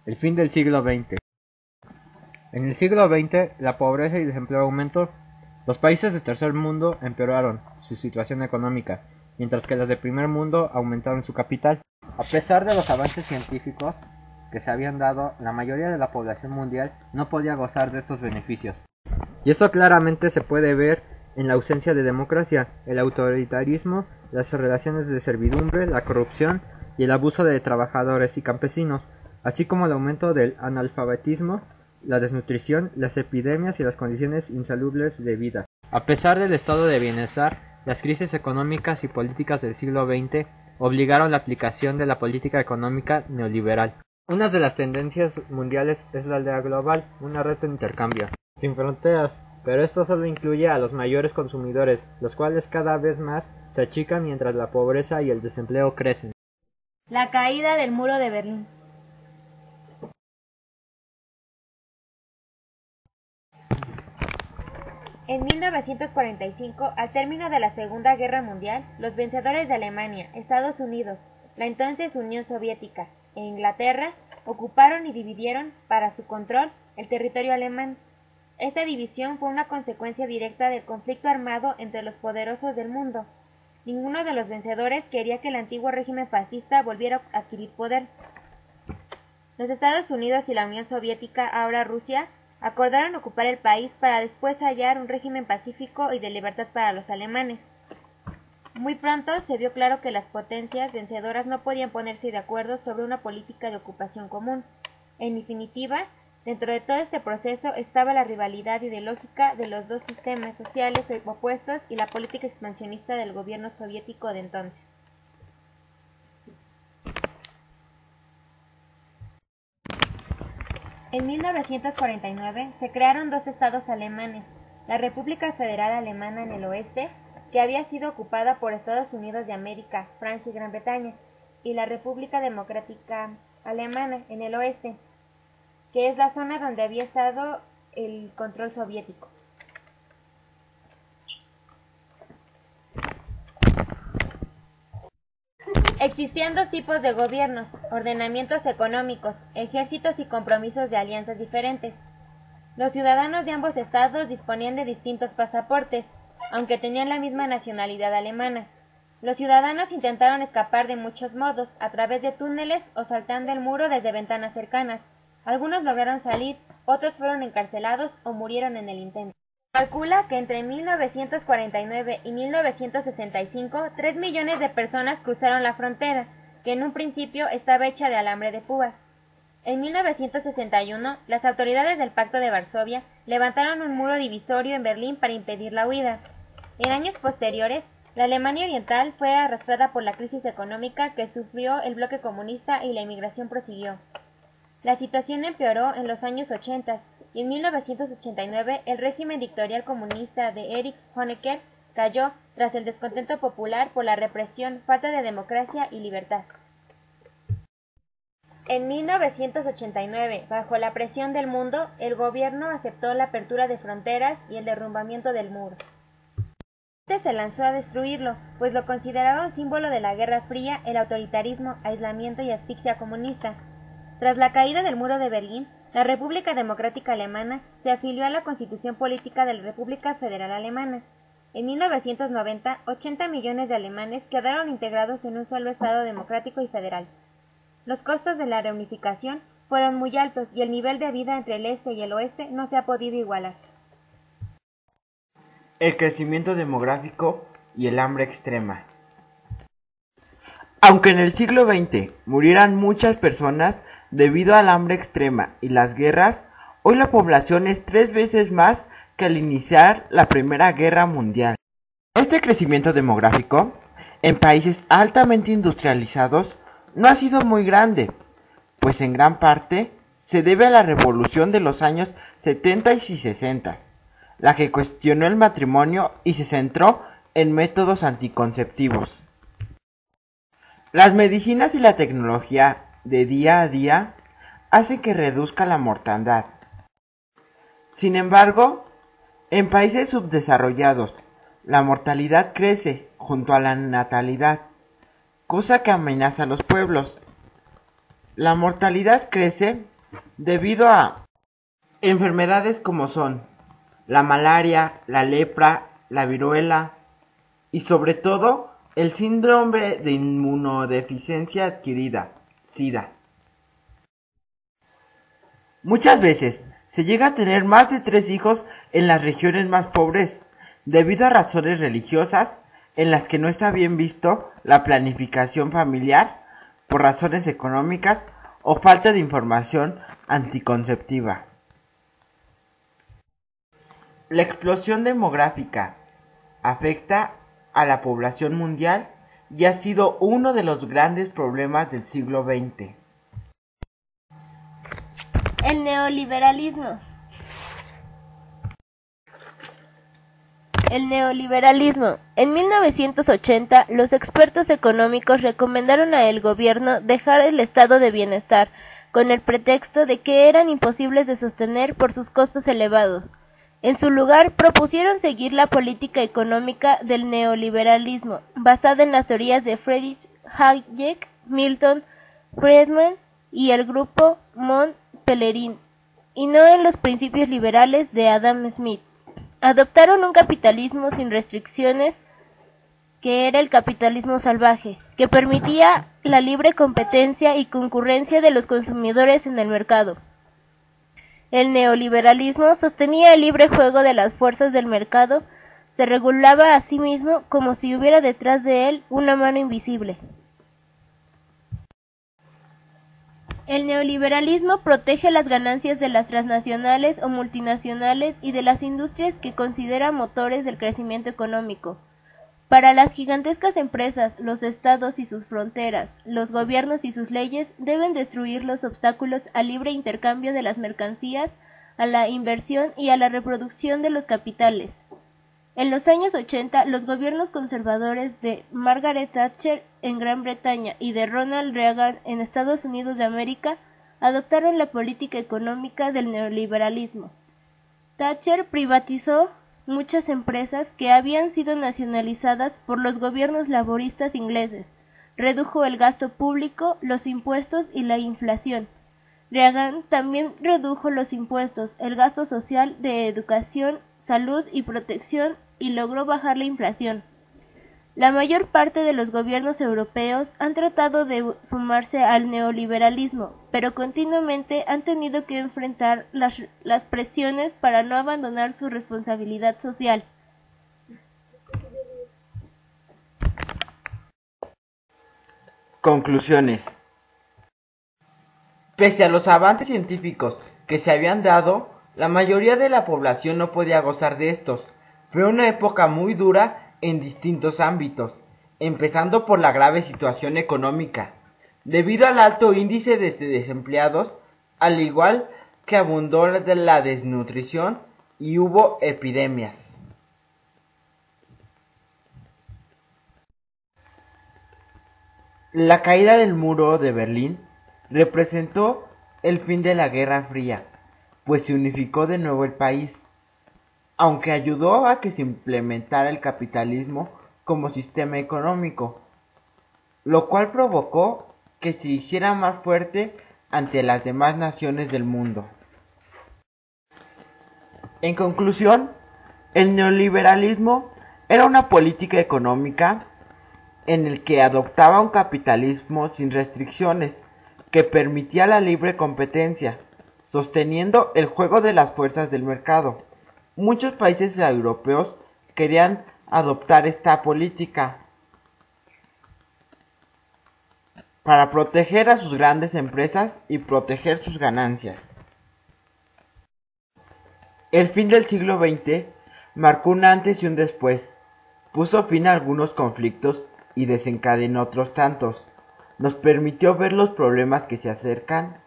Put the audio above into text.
El fin del siglo XX. En el siglo XX, la pobreza y el desempleo aumentó. Los países del tercer mundo empeoraron su situación económica, mientras que los del primer mundo aumentaron su capital. A pesar de los avances científicos que se habían dado, la mayoría de la población mundial no podía gozar de estos beneficios. Y esto claramente se puede ver en la ausencia de democracia, el autoritarismo, las relaciones de servidumbre, la corrupción y el abuso de trabajadores y campesinos, así como el aumento del analfabetismo, la desnutrición, las epidemias y las condiciones insalubres de vida. A pesar del estado de bienestar, las crisis económicas y políticas del siglo XX obligaron la aplicación de la política económica neoliberal. Una de las tendencias mundiales es la aldea global, una red de intercambio, sin fronteras, pero esto solo incluye a los mayores consumidores, los cuales cada vez más se achican mientras la pobreza y el desempleo crecen. La caída del muro de Berlín. En 1945, al término de la Segunda Guerra Mundial, los vencedores de Alemania, Estados Unidos, la entonces Unión Soviética e Inglaterra ocuparon y dividieron, para su control, el territorio alemán. Esta división fue una consecuencia directa del conflicto armado entre los poderosos del mundo. Ninguno de los vencedores quería que el antiguo régimen fascista volviera a adquirir poder. Los Estados Unidos y la Unión Soviética, ahora Rusia, acordaron ocupar el país para después hallar un régimen pacífico y de libertad para los alemanes. Muy pronto se vio claro que las potencias vencedoras no podían ponerse de acuerdo sobre una política de ocupación común. En definitiva, dentro de todo este proceso estaba la rivalidad ideológica de los dos sistemas sociales opuestos y la política expansionista del gobierno soviético de entonces. En 1949 se crearon dos estados alemanes, la República Federal Alemana en el oeste, que había sido ocupada por Estados Unidos de América, Francia y Gran Bretaña, y la República Democrática Alemana en el oeste, que es la zona donde había estado el control soviético. Existían dos tipos de gobiernos, ordenamientos económicos, ejércitos y compromisos de alianzas diferentes. Los ciudadanos de ambos estados disponían de distintos pasaportes, aunque tenían la misma nacionalidad alemana. Los ciudadanos intentaron escapar de muchos modos, a través de túneles o saltando el muro desde ventanas cercanas. Algunos lograron salir, otros fueron encarcelados o murieron en el intento. Calcula que entre 1949 y 1965, 3 millones de personas cruzaron la frontera, que en un principio estaba hecha de alambre de púas. En 1961, las autoridades del Pacto de Varsovia levantaron un muro divisorio en Berlín para impedir la huida. En años posteriores, la Alemania Oriental fue arrastrada por la crisis económica que sufrió el bloque comunista y la inmigración prosiguió. La situación empeoró en los años 80 y en 1989 el régimen dictatorial comunista de Erich Honecker cayó tras el descontento popular por la represión, falta de democracia y libertad. En 1989, bajo la presión del mundo, el gobierno aceptó la apertura de fronteras y el derrumbamiento del muro. Este se lanzó a destruirlo, pues lo consideraba un símbolo de la Guerra Fría, el autoritarismo, aislamiento y asfixia comunista. Tras la caída del muro de Berlín, la República Democrática Alemana se afilió a la Constitución Política de la República Federal Alemana. En 1990, 80 millones de alemanes quedaron integrados en un solo Estado democrático y federal. Los costos de la reunificación fueron muy altos y el nivel de vida entre el este y el oeste no se ha podido igualar. El crecimiento demográfico y el hambre extrema. Aunque en el siglo XX murieran muchas personas debido al hambre extrema y las guerras, hoy la población es 3 veces más que al iniciar la Primera Guerra Mundial. Este crecimiento demográfico, en países altamente industrializados, no ha sido muy grande, pues en gran parte se debe a la revolución de los años 70 y 60, la que cuestionó el matrimonio y se centró en métodos anticonceptivos. Las medicinas y la tecnología de día a día hacen que reduzca la mortandad. Sin embargo, en países subdesarrollados, la mortalidad crece junto a la natalidad, cosa que amenaza a los pueblos. La mortalidad crece debido a enfermedades como son la malaria, la lepra, la viruela y sobre todo el síndrome de inmunodeficiencia adquirida, SIDA. Muchas veces se llega a tener más de 3 hijos en las regiones más pobres, debido a razones religiosas en las que no está bien visto la planificación familiar, por razones económicas o falta de información anticonceptiva. La explosión demográfica afecta a la población mundial y ha sido uno de los grandes problemas del siglo XX. El neoliberalismo. El neoliberalismo. En 1980, los expertos económicos recomendaron al gobierno dejar el estado de bienestar, con el pretexto de que eran imposibles de sostener por sus costos elevados. En su lugar, propusieron seguir la política económica del neoliberalismo, basada en las teorías de Friedrich Hayek, Milton Friedman y el grupo Mont Pelerin, y no en los principios liberales de Adam Smith. Adoptaron un capitalismo sin restricciones, que era el capitalismo salvaje, que permitía la libre competencia y concurrencia de los consumidores en el mercado. El neoliberalismo sostenía el libre juego de las fuerzas del mercado, se regulaba a sí mismo como si hubiera detrás de él una mano invisible. El neoliberalismo protege las ganancias de las transnacionales o multinacionales y de las industrias que considera motores del crecimiento económico. Para las gigantescas empresas, los estados y sus fronteras, los gobiernos y sus leyes deben destruir los obstáculos al libre intercambio de las mercancías, a la inversión y a la reproducción de los capitales. En los años 80, los gobiernos conservadores de Margaret Thatcher en Gran Bretaña y de Ronald Reagan en Estados Unidos de América adoptaron la política económica del neoliberalismo. Thatcher privatizó muchas empresas que habían sido nacionalizadas por los gobiernos laboristas ingleses, redujo el gasto público, los impuestos y la inflación. Reagan también redujo los impuestos, el gasto social de educación, salud y protección y logró bajar la inflación. La mayor parte de los gobiernos europeos han tratado de sumarse al neoliberalismo, pero continuamente han tenido que enfrentar las presiones para no abandonar su responsabilidad social. Conclusiones. Pese a los avances científicos que se habían dado, la mayoría de la población no podía gozar de estos. Fue una época muy dura en distintos ámbitos, empezando por la grave situación económica, debido al alto índice de desempleados, al igual que abundó la desnutrición y hubo epidemias. La caída del muro de Berlín representó el fin de la Guerra Fría, pues se unificó de nuevo el país, aunque ayudó a que se implementara el capitalismo como sistema económico, lo cual provocó que se hiciera más fuerte ante las demás naciones del mundo. En conclusión, el neoliberalismo era una política económica en el que adoptaba un capitalismo sin restricciones que permitía la libre competencia, sosteniendo el juego de las fuerzas del mercado. Muchos países europeos querían adoptar esta política para proteger a sus grandes empresas y proteger sus ganancias. El fin del siglo XX marcó un antes y un después, puso fin a algunos conflictos y desencadenó otros tantos. Nos permitió ver los problemas que se acercan